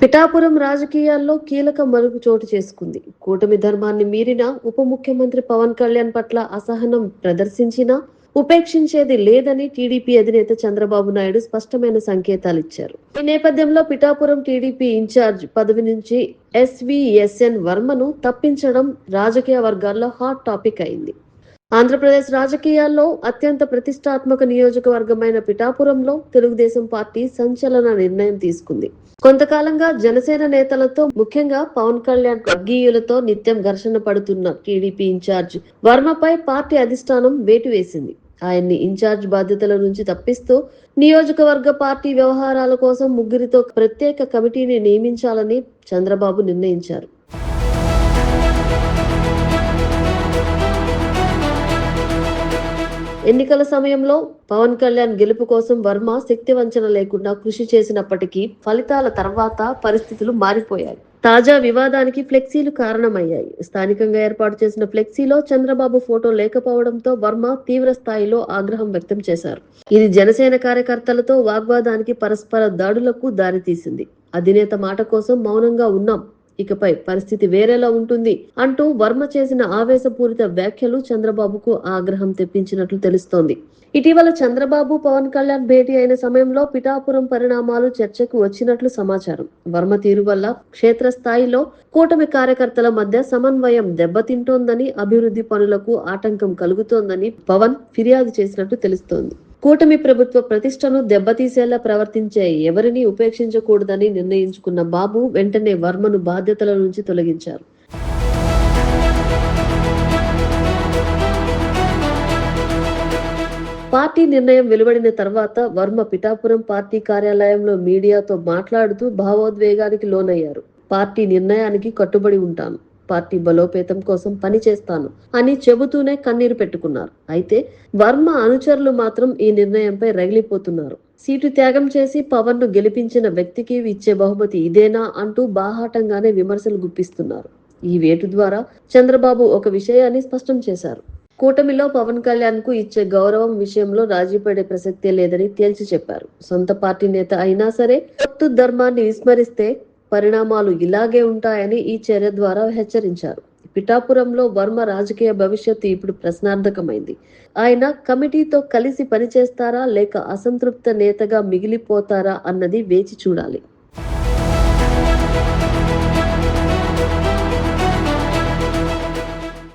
పిఠాపురం రాజకీయాల్లో కీలక మలుపు చోటు చేసుకుంది. కూటమి ధర్మాన్ని మీరిన ఉప ముఖ్యమంత్రి పవన్ కళ్యాణ్ పట్ల అసహనం ప్రదర్శించినా ఉపేక్షించేది లేదని టీడీపీ అధినేత చంద్రబాబు నాయుడు స్పష్టమైన సంకేతాలిచ్చారు. ఈ నేపథ్యంలో పిఠాపురం టీడీపీ ఇన్ఛార్జ్ పదవి నుంచి ఎస్వీఎస్ఎన్ వర్మను తప్పించడం రాజకీయ వర్గాల్లో హాట్ టాపిక్ అయింది. ఆంధ్రప్రదేశ్ రాజకీయాల్లో అత్యంత ప్రతిష్టాత్మక నియోజకవర్గమైన పిఠాపురంలో తెలుగుదేశం పార్టీ సంచలన నిర్ణయం తీసుకుంది. కొంతకాలంగా జనసేన నేతలతో, ముఖ్యంగా పవన్ కళ్యాణ్ వర్గీయులతో నిత్యం ఘర్షణ పడుతున్న టీడీపీ ఇన్ఛార్జ్ వర్మపై పార్టీ అధిష్టానం వేటు వేసింది. ఆయన్ని ఇన్ఛార్జ్ బాధ్యతల నుంచి తప్పిస్తూ నియోజకవర్గ పార్టీ వ్యవహారాల కోసం ముగ్గురితో ప్రత్యేక కమిటీని నియమించాలని చంద్రబాబు నిర్ణయించారు. ఎన్నికల సమయంలో పవన్ కళ్యాణ్ గెలుపు కోసం వర్మ శక్తి వంచన లేకుండా కృషి చేసినప్పటికీ ఫలితాల తర్వాత పరిస్థితులు మారిపోయాయి. తాజా వివాదానికి ఫ్లెక్సీలు కారణమయ్యాయి. స్థానికంగా ఏర్పాటు చేసిన ఫ్లెక్సీలో చంద్రబాబు ఫోటో లేకపోవడంతో వర్మ తీవ్ర స్థాయిలో ఆగ్రహం వ్యక్తం చేశారు. ఇది జనసేన కార్యకర్తలతో వాగ్వాదానికి, పరస్పర దాడులకు దారితీసింది. అధినేత మాట కోసం మౌనంగా ఉన్నాం, ఇకపై పరిస్థితి వేరేలా ఉంటుంది అంటూ వర్మ చేసిన ఆవేశపూరిత వ్యాఖ్యలు చంద్రబాబుకు ఆగ్రహం తెప్పించినట్లు తెలుస్తోంది. ఇటీవల చంద్రబాబు పవన్ కళ్యాణ్ భేటీ అయిన సమయంలో పిఠాపురం పరిణామాలు చర్చకు వచ్చినట్లు సమాచారం. వర్మ తీరు వల్ల క్షేత్రస్థాయిలో కూటమి కార్యకర్తల మధ్య సమన్వయం దెబ్బతింటోందని, అభివృద్ధి పనులకు ఆటంకం కలుగుతోందని పవన్ ఫిర్యాదు చేసినట్లు తెలుస్తోంది. కూటమి ప్రభుత్వ ప్రతిష్టను దెబ్బతీసేలా ప్రవర్తించే ఎవరిని ఉపేక్షించకూడదని నిర్ణయించుకున్న బాబు వెంటనే వర్మను బాధ్యతల నుంచి తొలగించారు. పార్టీ నిర్ణయం వెలువడిన తర్వాత వర్మ పిఠాపురం పార్టీ కార్యాలయంలో మీడియాతో మాట్లాడుతూ భావోద్వేగానికి లోనయ్యారు. పార్టీ నిర్ణయానికి కట్టుబడి ఉంటాను, పార్టీ బలోపేతం కోసం పనిచేస్తాను అని చెబుతూనే కన్నీరు పెట్టుకున్నారు. అయితే వర్మ అనుచరులు మాత్రం ఈ నిర్ణయంపై రగిలిపోతున్నారు. సీటు త్యాగం చేసి పవన్ ను గెలిపించిన వ్యక్తికి ఇచ్చే బహుమతి ఇదేనా అంటూ బాహాటంగానే విమర్శలు గుప్పిస్తున్నారు. ఈ వేటు ద్వారా చంద్రబాబు ఒక విషయాన్ని స్పష్టం చేశారు. కూటమిలో పవన్ కళ్యాణ్ కు ఇచ్చే గౌరవం విషయంలో రాజీ పడే ప్రసక్తే లేదని తేల్చి చెప్పారు. సొంత పార్టీ నేత అయినా సరే పొత్తు ధర్మాన్ని విస్మరిస్తే పరిణామాలు ఇలాగే ఉంటాయని ఈ చర్య ద్వారా హెచ్చరించారు. పిఠాపురంలో వర్మ రాజకీయ భవిష్యత్తు ఇప్పుడు ప్రశ్నార్థకమైంది. ఆయన కమిటీతో కలిసి పనిచేస్తారా లేక అసంతృప్త నేతగా మిగిలిపోతారా అన్నది వేచి చూడాలి.